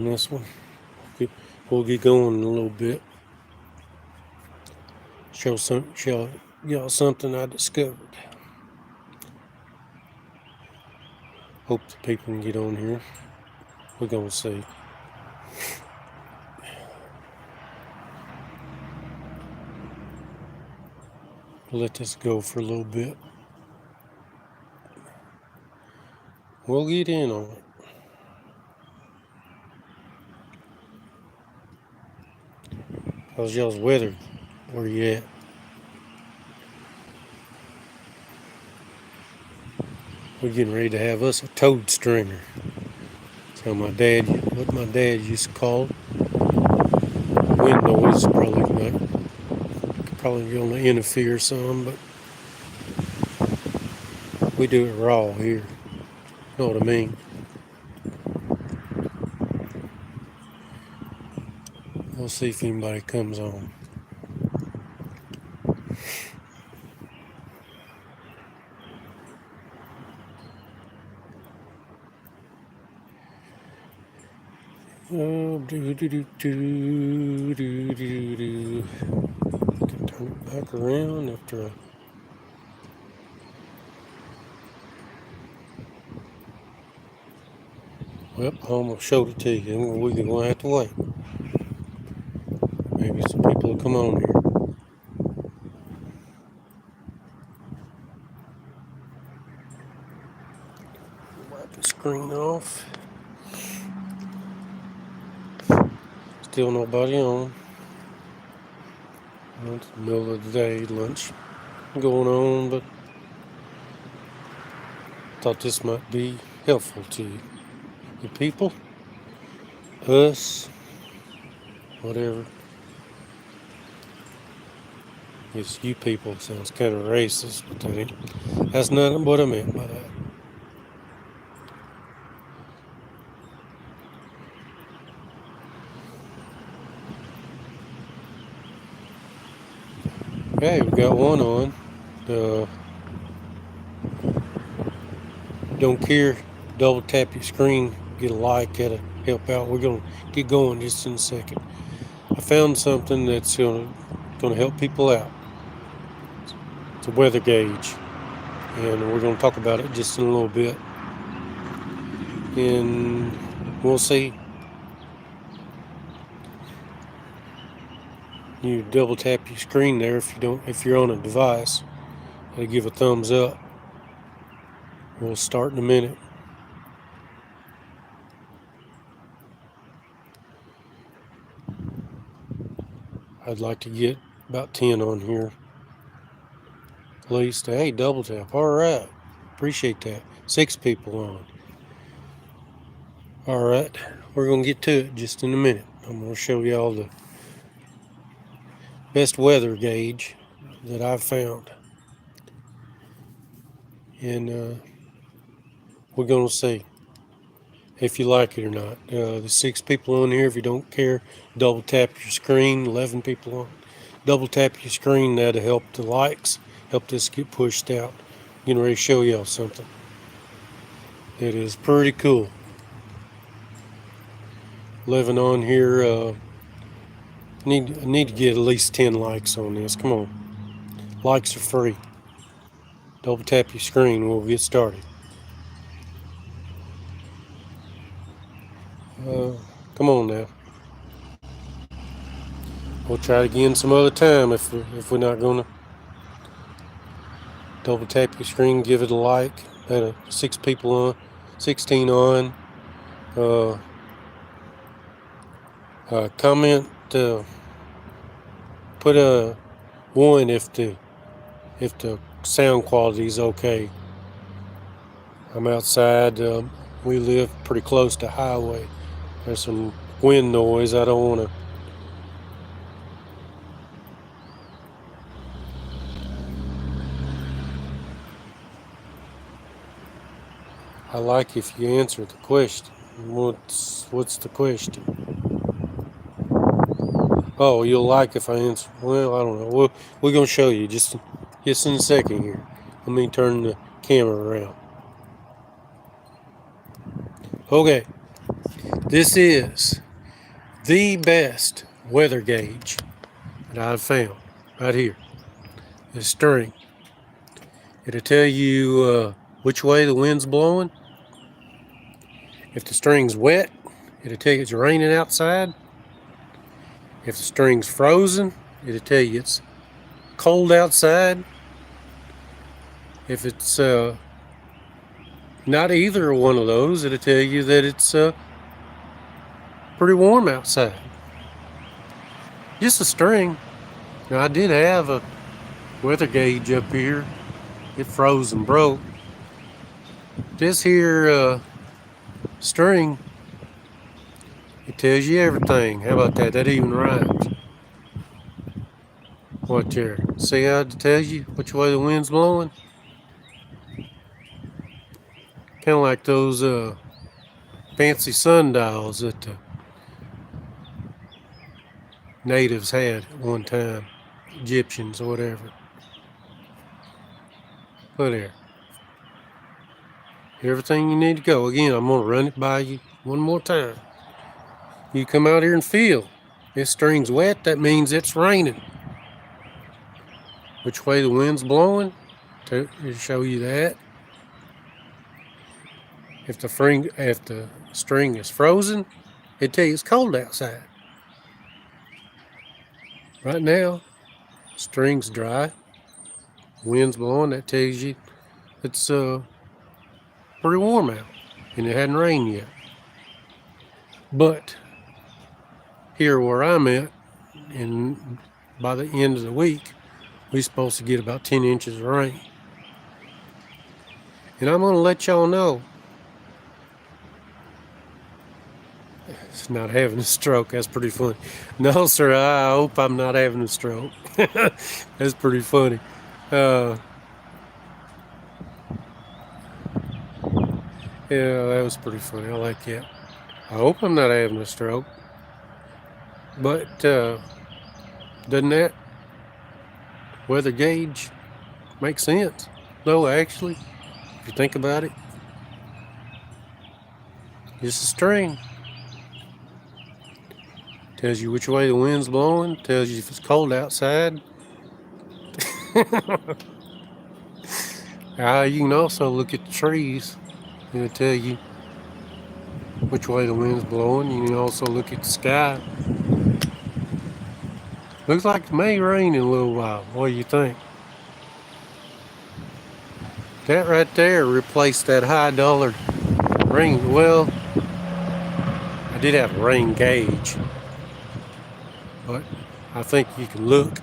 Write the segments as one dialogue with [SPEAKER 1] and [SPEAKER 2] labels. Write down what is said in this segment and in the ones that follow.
[SPEAKER 1] This one. We'll get going in a little bit. Show y'all something I discovered. Hope the people can get on here. We're gonna see. Let this go for a little bit. We'll get in on it. How's y'all's weather? Where you at? We're getting ready to have us a toad stringer. So what my dad used to call it. Wind noise probably gonna interfere some, but we do it raw here. Know what I mean? We'll see if anybody comes on. Can turn it back around after I... Well, I almost showed it to you. We're going to have to wait. Maybe some people will come on here. Wipe the screen off. Still nobody on. Well, it's the middle of the day, lunch going on, but thought this might be helpful to you. You people, us, whatever. It's you people. Sounds kind of racist, but that's not what I meant by that. Hey, we got one on. Don't care. Double tap your screen. Get a like. That'll help out. We're gonna get going just in a second. I found something that's gonna help people out. It's a weather gauge, and we're gonna talk about it just in a little bit. And we'll see. You double tap your screen there if you're on a device. It'll give a thumbs up. We'll start in a minute. I'd like to get about 10 on here. At least. Hey, double tap. All right. Appreciate that. 6 people on. All right. We're going to get to it just in a minute. I'm going to show y'all the best weather gauge that I've found. And we're going to see if you like it or not. The 6 people on here, if you don't care, double tap your screen. 11 people on. Double tap your screen. That'll help the likes, help this get pushed out. Getting ready to show y'all something. It is pretty cool. 11 on here. I need to get at least 10 likes on this. Come on. Likes are free. Double tap your screen. We'll get started. Come on now. We'll try it again some other time if we're not gonna. Double tap your screen, give it a like. 6 people on, 16 on. Comment. Put a 1 if the sound quality is okay. I'm outside. We live pretty close to highway. There's some wind noise. I don't want to. I like if you answer the question. What's the question? Oh, you'll like if I answer. Well, I don't know. We're gonna show you just in a second here. Let me turn the camera around. Okay. This is the best weather gauge that I've found right here. This string. It'll tell you which way the wind's blowing. If the string's wet, it'll tell you it's raining outside. If the string's frozen, it'll tell you it's cold outside. If it's not either one of those, it'll tell you that it's pretty warm outside. Just a string. Now, I did have a weather gauge up here. It froze and broke. This here string, it tells you everything. How about that? That even rhymes. What there? See how it tells you which way the wind's blowing? Kind of like those fancy sundials that the natives had at one time, Egyptians or whatever. Look there. Everything you need to go. Again, I'm going to run it by you one more time. You come out here and feel. This string's wet, that means it's raining. Which way the wind's blowing, to show you that. If the string is frozen, it tells you it's cold outside. Right now, string's dry, wind's blowing, that tells you it's pretty warm out, and it hadn't rained yet. But here where I'm at, and by the end of the week, we're supposed to get about 10 inches of rain. And I'm going to let y'all know, it's not having a stroke. That's pretty funny. No, sir, I hope I'm not having a stroke. That's pretty funny. Yeah, that was pretty funny. I like that. I hope I'm not having a stroke. But doesn't that weather gauge make sense? No, actually, if you think about it, just a string. Tells you which way the wind's blowing, tells you if it's cold outside. You can also look at the trees. It'll tell you which way the wind's blowing. You can also look at the sky. Looks like it may rain in a little while. What do you think? That right there replaced that high dollar rain. Well, I did have a rain gauge, but I think you can look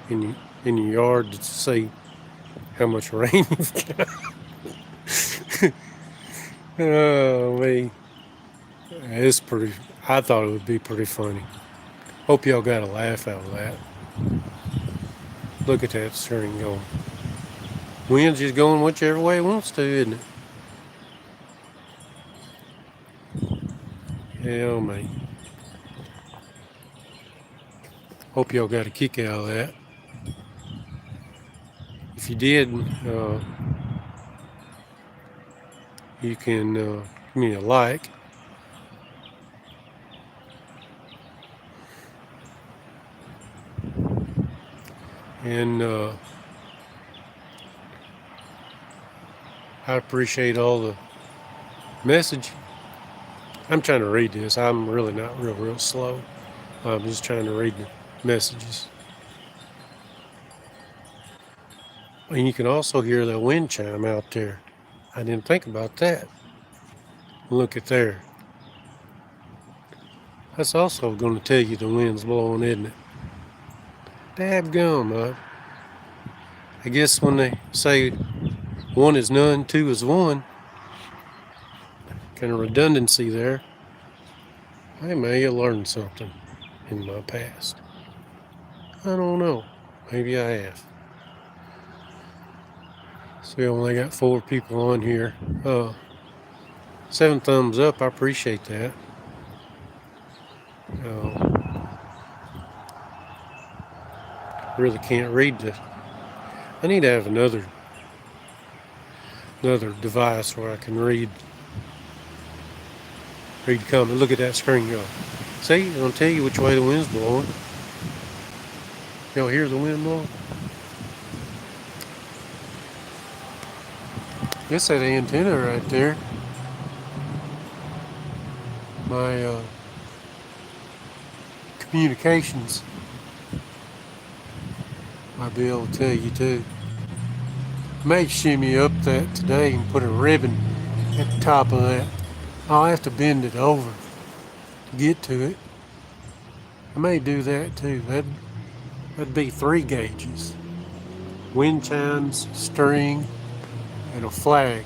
[SPEAKER 1] in your yard to see how much rain you've got. Oh, man. It's pretty, I thought it would be pretty funny. Hope y'all got a laugh out of that. Look at that string going. Wind's just going whichever way it wants to, isn't it? Yeah, man. Hope y'all got a kick out of that. If you did, you can give me a like. And I appreciate all the message. I'm trying to read this. I'm really not real slow. I'm just trying to read the messages. And you can also hear the wind chime out there. I didn't think about that. Look at there. That's also going to tell you the wind's blowing, isn't it? Dadgum, I guess when they say one is none, two is one, kind of redundancy there. I may have learned something in my past. I don't know. Maybe I have. So we only got 4 people on here. 7 thumbs up. I appreciate that. Really can't read this. I need to have another device where I can read Read the comment. Look at that screen, y'all. See, I'll tell you which way the wind's blowing. Y'all hear the wind blowing? That's that antenna right there. My communications. I'll be able to tell you too. I may shimmy up that today and put a ribbon at the top of that. I'll have to bend it over to get to it. I may do that too. That'd be 3 gauges. Wind chimes, string, and a flag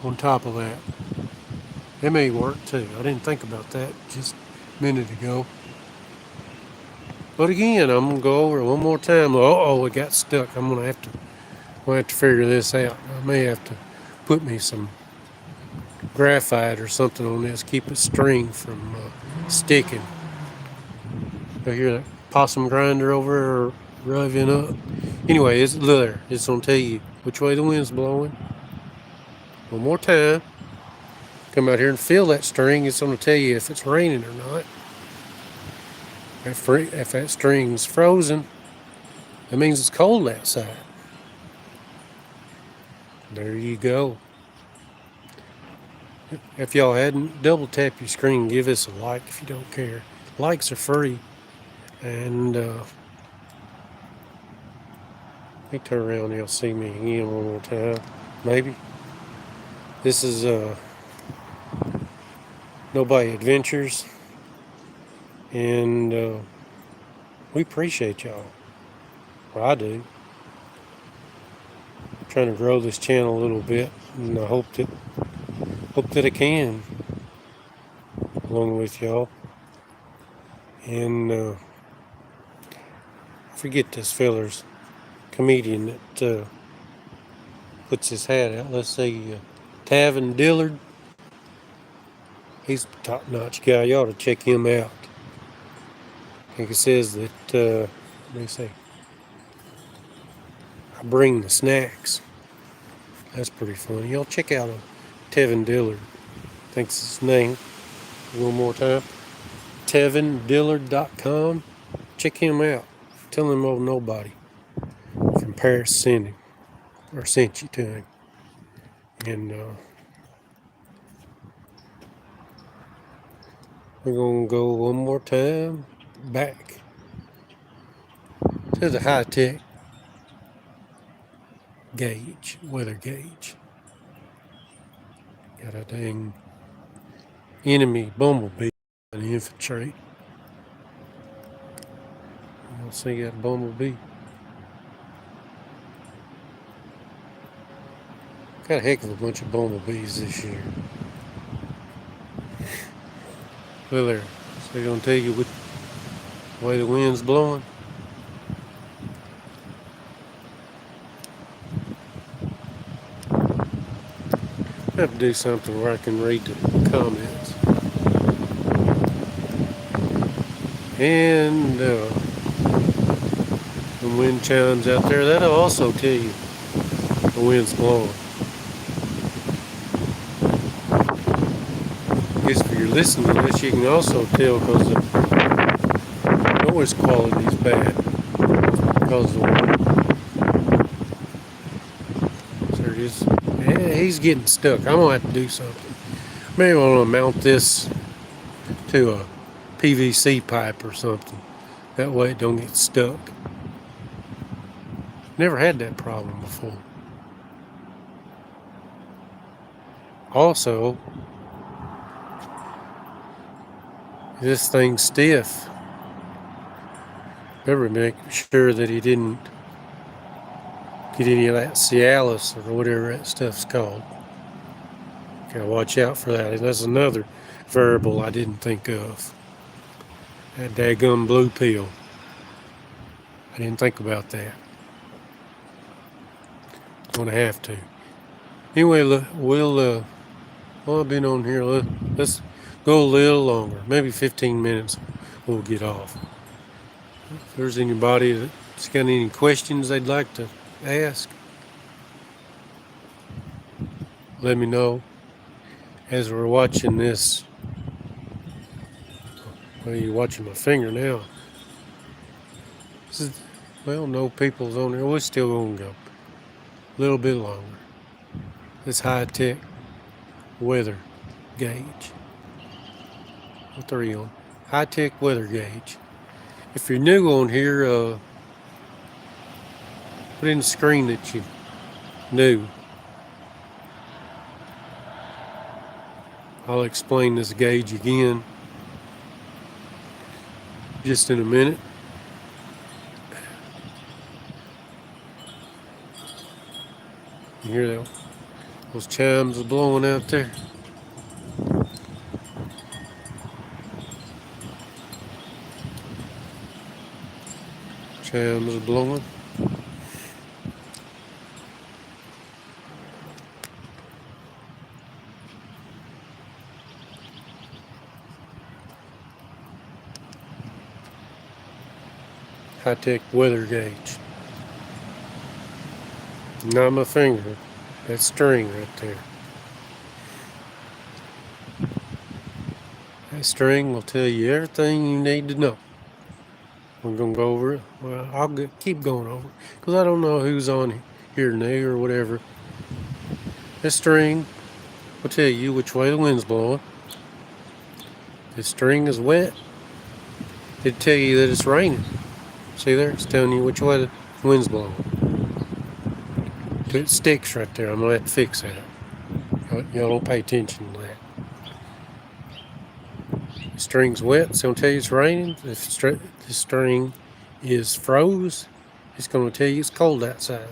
[SPEAKER 1] on top of that. That may work too. I didn't think about that just a minute ago. But again, I'm gonna go over it one more time. Oh, it got stuck. I'm gonna have to figure this out. I may have to put me some graphite or something on this, keep it string from sticking. I hear that possum grinder over there revving up. Anyway, it's there. It's gonna tell you which way the wind's blowing. One more time. Come out here and feel that string. It's gonna tell you if it's raining or not. If that string's frozen, that means it's cold outside. There you go. If y'all hadn't, double tap your screen, give us a like if you don't care. Likes are free. And let me turn around and you'll see me again one more time. Maybe. This is KNOWBODY Adventures. And we appreciate y'all. Well, I do. I'm trying to grow this channel a little bit, and I hope that I can, along with y'all. And I forget this feller's comedian that puts his hat out. Let's say Tavin Dillard. He's a top-notch guy. You ought to check him out. I think it says that, let me see, I bring the snacks. That's pretty funny. Y'all check out Tavin Dillard. I think it's his name. One more time. TavinDillard.com. Check him out. Tell him old Nobody from Paris sent him, or sent you to him. And we're going to go one more time back to the high-tech gauge, weather gauge. Got a dang enemy bumblebee and infiltrate. You'll see that bumblebee. Got a heck of a bunch of bumblebees this year. Well, there. So they're going to tell you which way the wind's blowing. I have to do something where I can read the comments. And the wind chimes out there, that'll also tell you the wind's blowing. I guess if you're listening to this, you can also tell because the noise quality is bad because of the wind. So there it is. Yeah, he's getting stuck. I'm going to have to do something. Maybe I want to mount this to a PVC pipe or something. That way it don't get stuck. Never had that problem before. Also, this thing's stiff. Better make sure that he didn't get any of that Cialis or whatever that stuff's called. Gotta watch out for that. And that's another variable I didn't think of. That daggum blue pill. I didn't think about that. Gonna have to. Anyway, we'll I've been on here. Let's go a little longer. Maybe 15 minutes. We'll get off. If there's anybody that's got any questions they'd like to ask, let me know. As we're watching this Well, you're watching my finger now. This is, well, no people's on there. We're still gonna go a little bit longer. This high-tech weather gauge. What are you on? High-tech weather gauge. If you're new on here, put in the screen that you new. I'll explain this gauge again just in a minute. You hear that? Those chimes are blowing out there. Chimes are blowing. High-tech weather gauge. Not my finger. That string right there. That string will tell you everything you need to know. We're going to go over it. Well, I'll keep going over it because I don't know who's on here new or whatever. This string will tell you which way the wind's blowing. If the string is wet, it'll tell you that it's raining. See there? It's telling you which way the wind's blowing. It sticks right there. I'm going to have to fix that. Y'all don't pay attention to that. The string's wet, it's going to tell you it's raining. If the string is froze, it's going to tell you it's cold outside.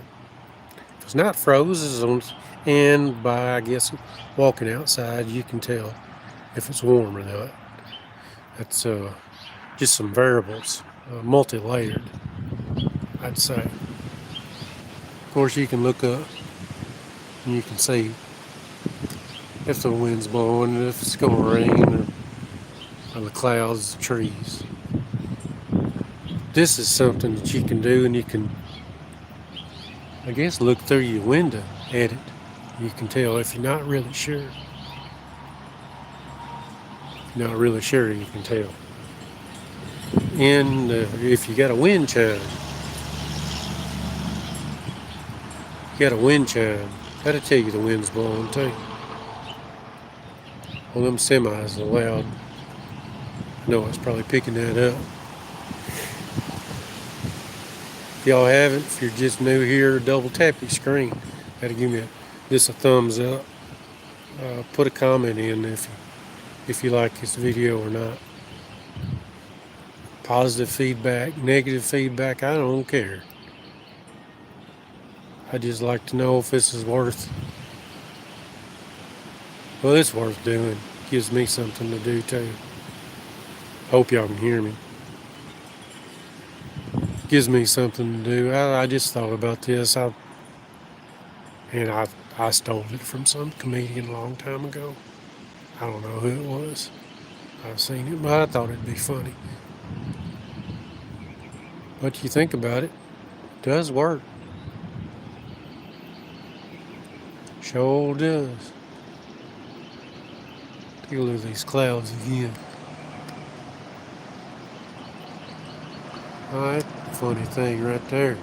[SPEAKER 1] If it's not froze, and by, I guess, walking outside, you can tell if it's warm or not. That's just some variables, multi-layered, I'd say. Of course, you can look up and you can see if the wind's blowing, if it's going to rain, or the clouds, the trees. This is something that you can do, and you can, I guess, look through your window at it. You can tell if you're not really sure. If you're not really sure, you can tell. And if you got a wind chime, that'll tell you the wind's blowing too. Well, them semis are loud. I know it's probably picking that up. If y'all haven't, if you're just new here, double tap your screen. That'll give me just a thumbs up. Put a comment in if you like this video or not. Positive feedback, negative feedback, I don't care. I just like to know if this is worth, well, it's worth doing. Gives me something to do too. Hope y'all can hear me. Gives me something to do. I just thought about this. I stole it from some comedian a long time ago. I don't know who it was. I've seen it, but I thought it'd be funny. But you think about it, it does work. Sure does. Take a look at these clouds again. Alright, funny thing right there.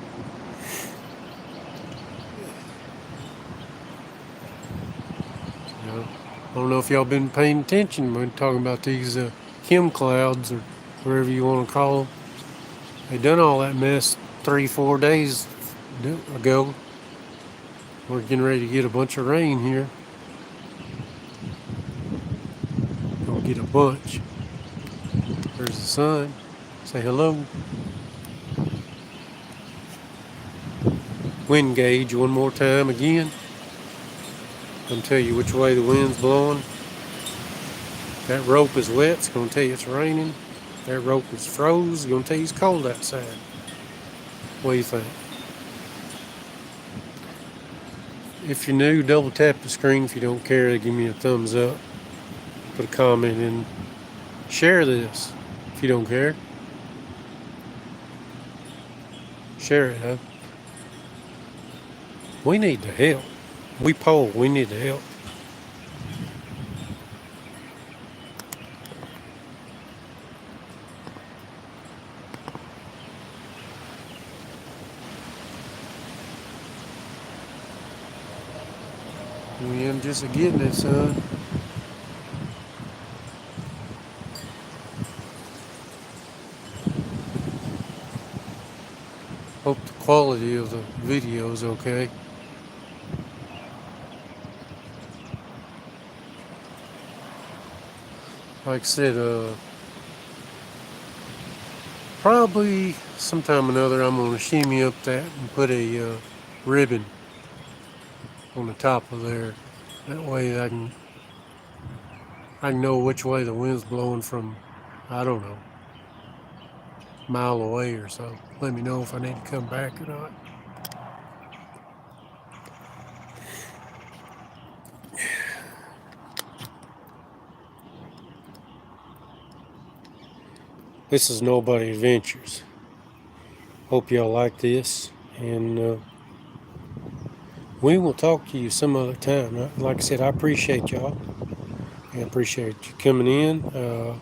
[SPEAKER 1] I don't know if y'all been paying attention when talking about these chem clouds or whatever you want to call them. They done all that mess 3-4 days ago. We're getting ready to get a bunch of rain here. Gonna get a bunch. There's the sun. Say hello. Wind gauge one more time again. Gonna tell you which way the wind's blowing. If that rope is wet, it's gonna tell you it's raining. If that rope is froze, it's gonna tell you it's cold outside. What do you think? If you're new, double tap the screen. If you don't care, give me a thumbs up. Put a comment in. Share this if you don't care. Share it, huh? We need to help. We need to help. Wind just getting it, son. Hope the quality of the video is okay. Like I said, probably sometime or another I'm gonna shimmy up that and put a ribbon on the top of there. That way I can know which way the wind's blowing from, I don't know, a mile away or so. Let me know if I need to come back or not. This is Nobody Adventures. Hope y'all like this, and we will talk to you some other time. Like I said, I appreciate y'all. I appreciate you coming in.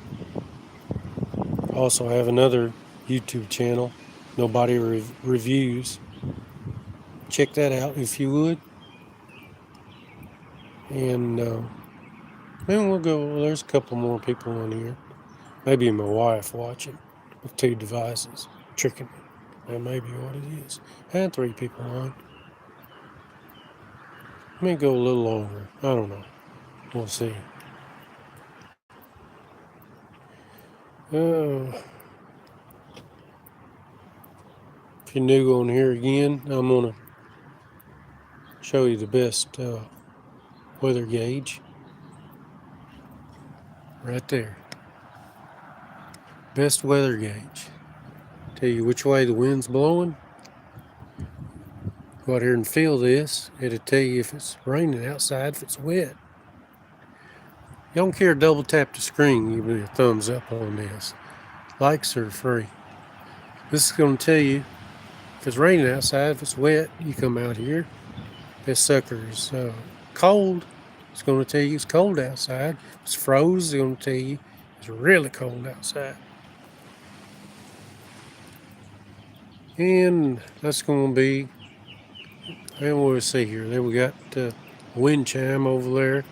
[SPEAKER 1] Also have another YouTube channel, Nobody Reviews. Check that out if you would. And then we'll go. There's a couple more people on here. Maybe my wife watching with 2 devices, tricking me. That may be what it is. I had 3 people on. May go a little longer. I don't know. We'll see. If you're new on here again, I'm gonna show you the best weather gauge. Right there. Best weather gauge. Tell you which way the wind's blowing. Go out here and feel this. It'll tell you if it's raining outside, if it's wet. You don't care, double tap the screen, give me a thumbs up on this. Likes are free. This is going to tell you if it's raining outside, if it's wet, you come out here. This sucker is cold. It's going to tell you it's cold outside. If it's froze, it's going to tell you it's really cold outside. And that's going to be, and we'll see here. Then we got wind chime over there.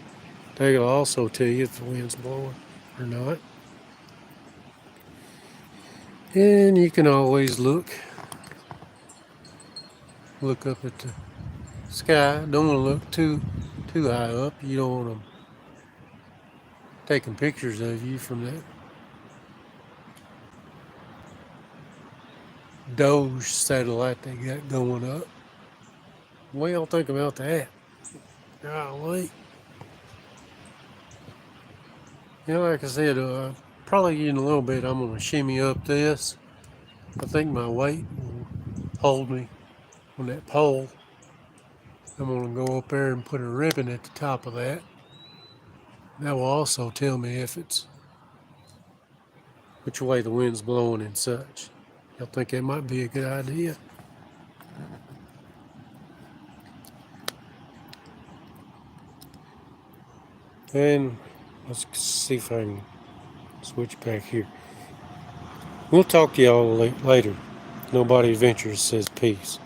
[SPEAKER 1] They'll also tell you if the wind's blowing or not. And you can always look up at the sky. Don't want to look too high up. You don't want them taking pictures of you from that Doge satellite they got going up. What y'all think about that? Golly. Like I said, probably in a little bit I'm going to shimmy up this. I think my weight will hold me on that pole. I'm going to go up there and put a ribbon at the top of that. That will also tell me if it's which way the wind's blowing and such. Y'all think that might be a good idea? And let's see if I can switch back here. We'll talk to y'all later. Nobody Adventures says peace.